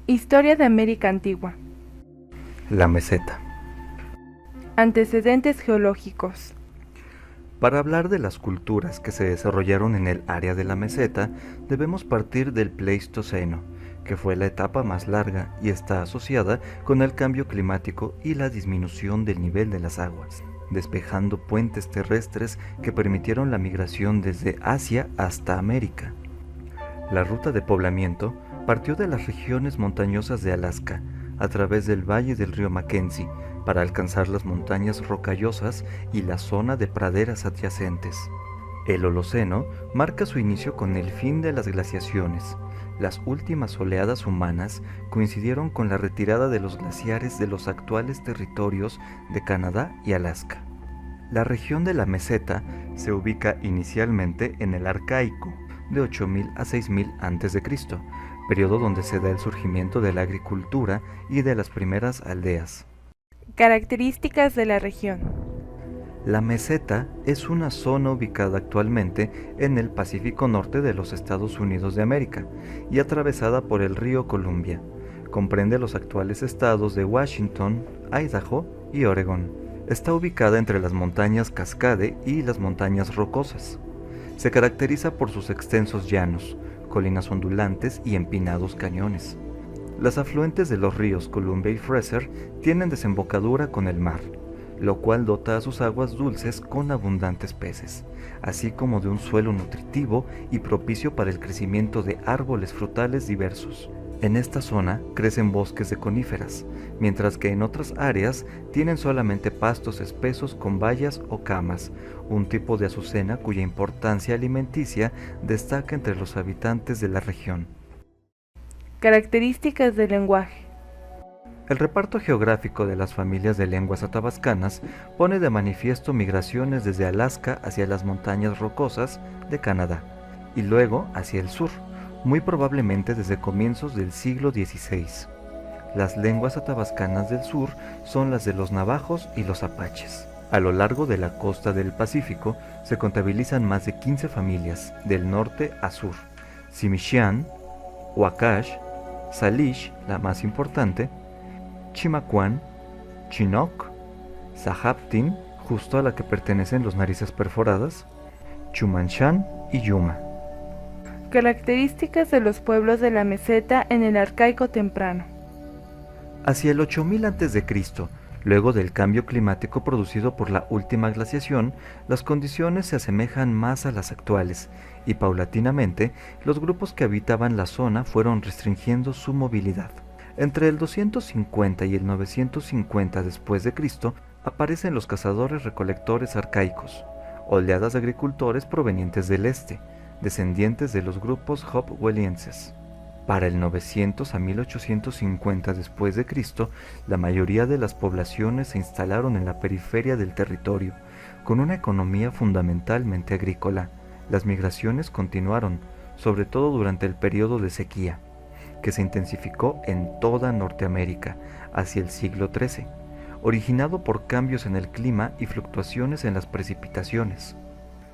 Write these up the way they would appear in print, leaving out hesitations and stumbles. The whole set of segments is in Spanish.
Historia de América Antigua. La meseta. Antecedentes geológicos. Para hablar de las culturas que se desarrollaron en el área de la meseta, debemos partir del Pleistoceno, que fue la etapa más larga y está asociada con el cambio climático y la disminución del nivel de las aguas, despejando puentes terrestres que permitieron la migración desde Asia hasta América. La ruta de poblamiento partió de las regiones montañosas de Alaska, a través del valle del río Mackenzie, para alcanzar las montañas rocallosas y la zona de praderas adyacentes. El Holoceno marca su inicio con el fin de las glaciaciones. Las últimas oleadas humanas coincidieron con la retirada de los glaciares de los actuales territorios de Canadá y Alaska. La región de la meseta se ubica inicialmente en el Arcaico, de 8000 a 6000 a.C., periodo donde se da el surgimiento de la agricultura y de las primeras aldeas. Características de la región. La meseta es una zona ubicada actualmente en el Pacífico Norte de los Estados Unidos de América y atravesada por el río Columbia. Comprende los actuales estados de Washington, Idaho y Oregón. Está ubicada entre las montañas Cascade y las montañas Rocosas. Se caracteriza por sus extensos llanos, colinas ondulantes y empinados cañones. Las afluentes de los ríos Columbia y Fraser tienen desembocadura con el mar, lo cual dota a sus aguas dulces con abundantes peces, así como de un suelo nutritivo y propicio para el crecimiento de árboles frutales diversos. En esta zona crecen bosques de coníferas, mientras que en otras áreas tienen solamente pastos espesos con bayas o camas, un tipo de azucena cuya importancia alimenticia destaca entre los habitantes de la región. Características del lenguaje. El reparto geográfico de las familias de lenguas athabascanas pone de manifiesto migraciones desde Alaska hacia las montañas rocosas de Canadá y luego hacia el sur, muy probablemente desde comienzos del siglo XVI. Las lenguas athabascanas del sur son las de los navajos y los apaches. A lo largo de la costa del Pacífico se contabilizan más de 15 familias, del norte a sur: Tsimshian, Wacash, Salish, la más importante, Chimacuán, Chinook, Sahaptin, justo a la que pertenecen los narices perforadas, Chumanshan y Yuma. Características de los pueblos de la meseta en el Arcaico temprano. Hacia el 8000 a.C., luego del cambio climático producido por la última glaciación, las condiciones se asemejan más a las actuales, y paulatinamente los grupos que habitaban la zona fueron restringiendo su movilidad. Entre el 250 y el 950 después de Cristo aparecen los cazadores-recolectores arcaicos, oleadas de agricultores provenientes del este, descendientes de los grupos hopwellienses. Para el 900 a 1850 después de Cristo, la mayoría de las poblaciones se instalaron en la periferia del territorio, con una economía fundamentalmente agrícola. Las migraciones continuaron, sobre todo durante el periodo de sequía, que se intensificó en toda Norteamérica hacia el siglo XIII, originado por cambios en el clima y fluctuaciones en las precipitaciones.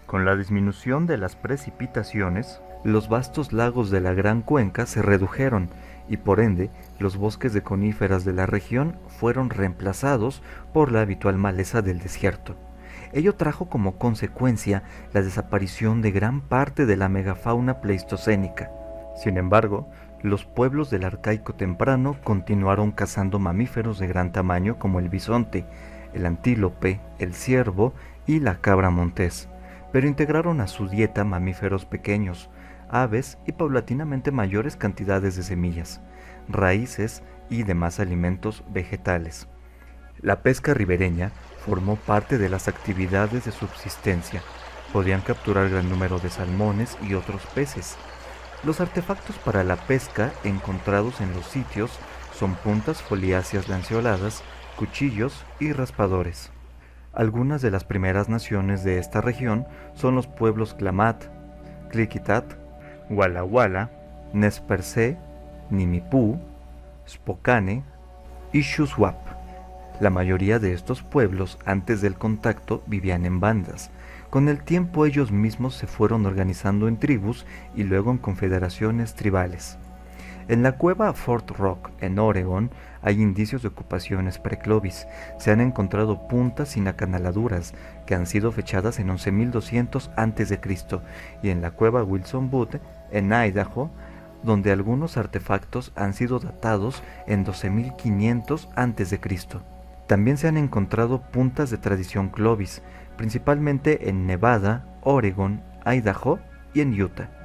Con la disminución de las precipitaciones, los vastos lagos de la Gran Cuenca se redujeron y por ende los bosques de coníferas de la región fueron reemplazados por la habitual maleza del desierto. Ello trajo como consecuencia la desaparición de gran parte de la megafauna pleistocénica. Sin embargo, los pueblos del Arcaico temprano continuaron cazando mamíferos de gran tamaño como el bisonte, el antílope, el ciervo y la cabra montés, pero integraron a su dieta mamíferos pequeños, aves y paulatinamente mayores cantidades de semillas, raíces y demás alimentos vegetales. La pesca ribereña formó parte de las actividades de subsistencia. Podían capturar gran número de salmones y otros peces. Los artefactos para la pesca encontrados en los sitios son puntas foliáceas lanceoladas, cuchillos y raspadores. Algunas de las primeras naciones de esta región son los pueblos Klamath, Klickitat, Walla Walla, Nez Percé, Nimipú, Spokane y Shuswap. La mayoría de estos pueblos antes del contacto vivían en bandas. Con el tiempo ellos mismos se fueron organizando en tribus y luego en confederaciones tribales. En la cueva Fort Rock, en Oregón, hay indicios de ocupaciones preclovis. Se han encontrado puntas sin acanaladuras que han sido fechadas en 11.200 a.C. y en la cueva Wilson Butte, en Idaho, donde algunos artefactos han sido datados en 12.500 a.C. También se han encontrado puntas de tradición clovis, principalmente en Nevada, Oregón, Idaho y en Utah.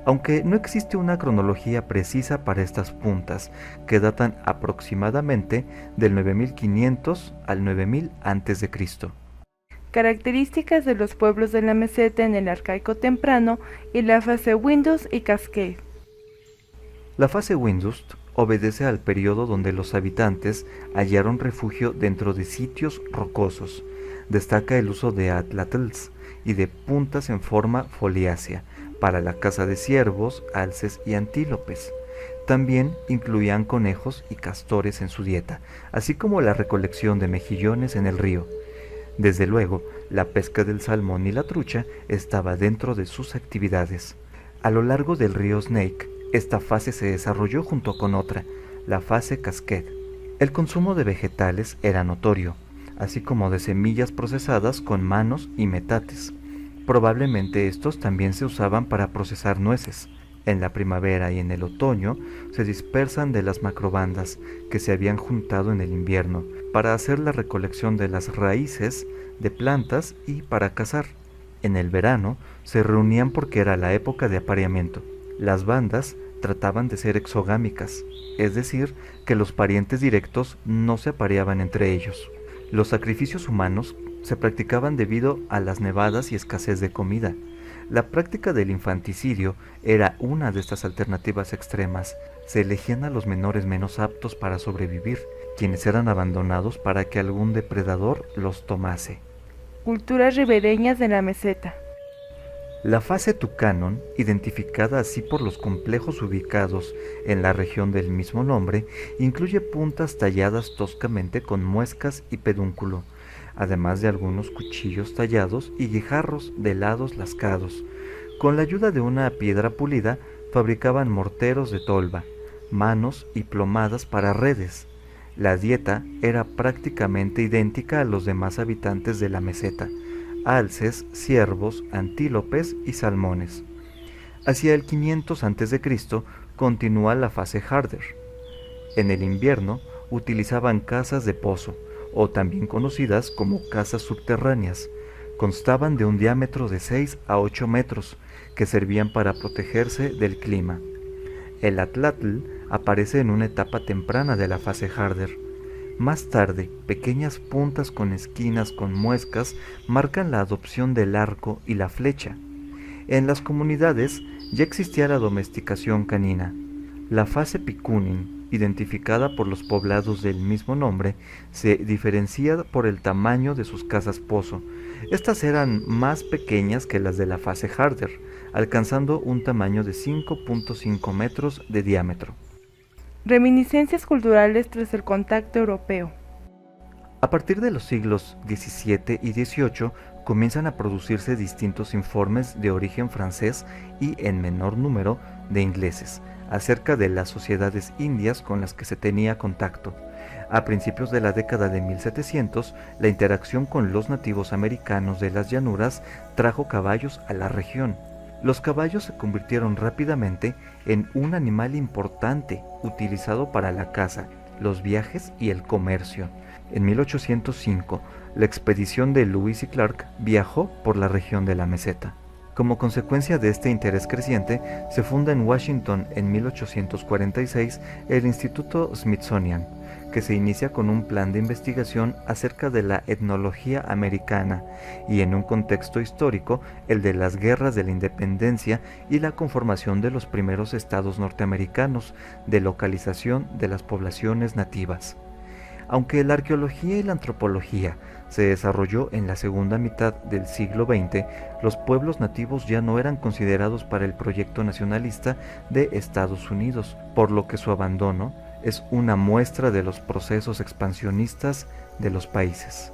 Aunque no existe una cronología precisa para estas puntas, que datan aproximadamente del 9500 al 9000 a.C. Características de los pueblos de la meseta en el Arcaico Temprano y la fase Windus y Cascade. La fase Windus obedece al periodo donde los habitantes hallaron refugio dentro de sitios rocosos. Destaca el uso de atlatls y de puntas en forma foliácea para la caza de ciervos, alces y antílopes. También incluían conejos y castores en su dieta, así como la recolección de mejillones en el río. Desde luego, la pesca del salmón y la trucha estaba dentro de sus actividades. A lo largo del río Snake, esta fase se desarrolló junto con otra, la fase Cascade. El consumo de vegetales era notorio, así como de semillas procesadas con manos y metates. Probablemente estos también se usaban para procesar nueces. En la primavera y en el otoño se dispersan de las macrobandas que se habían juntado en el invierno para hacer la recolección de las raíces de plantas y para cazar. En el verano se reunían porque era la época de apareamiento. Las bandas trataban de ser exogámicas, es decir, que los parientes directos no se apareaban entre ellos. Los sacrificios humanos se practicaban debido a las nevadas y escasez de comida. La práctica del infanticidio era una de estas alternativas extremas. Se elegían a los menores menos aptos para sobrevivir, quienes eran abandonados para que algún depredador los tomase. Culturas ribereñas de la meseta. La fase Tucanon, identificada así por los complejos ubicados en la región del mismo nombre, incluye puntas talladas toscamente con muescas y pedúnculo, además de algunos cuchillos tallados y guijarros de lados lascados. Con la ayuda de una piedra pulida, fabricaban morteros de tolva, manos y plomadas para redes. La dieta era prácticamente idéntica a los demás habitantes de la meseta: alces, ciervos, antílopes y salmones. Hacia el 500 a.C. continúa la fase Harder. En el invierno utilizaban casas de pozo, o también conocidas como casas subterráneas. Constaban de un diámetro de 6 a 8 metros, que servían para protegerse del clima. El atlatl aparece en una etapa temprana de la fase Harder. Más tarde, pequeñas puntas con esquinas con muescas marcan la adopción del arco y la flecha. En las comunidades ya existía la domesticación canina. La fase Pikunin, identificada por los poblados del mismo nombre, se diferencia por el tamaño de sus casas pozo. Estas eran más pequeñas que las de la fase Harder, alcanzando un tamaño de 5.5 metros de diámetro. Reminiscencias culturales tras el contacto europeo. A partir de los siglos XVII y XVIII comienzan a producirse distintos informes de origen francés y en menor número de ingleses acerca de las sociedades indias con las que se tenía contacto. A principios de la década de 1700, la interacción con los nativos americanos de las llanuras trajo caballos a la región. Los caballos se convirtieron rápidamente en un animal importante utilizado para la caza, los viajes y el comercio. En 1805, la expedición de Lewis y Clark viajó por la región de la meseta. Como consecuencia de este interés creciente, se funda en Washington en 1846 el Instituto Smithsonian, que se inicia con un plan de investigación acerca de la etnología americana y en un contexto histórico, el de las guerras de la independencia y la conformación de los primeros estados norteamericanos, de localización de las poblaciones nativas. Aunque la arqueología y la antropología se desarrolló en la segunda mitad del siglo XX, los pueblos nativos ya no eran considerados para el proyecto nacionalista de Estados Unidos, por lo que su abandono es una muestra de los procesos expansionistas de los países.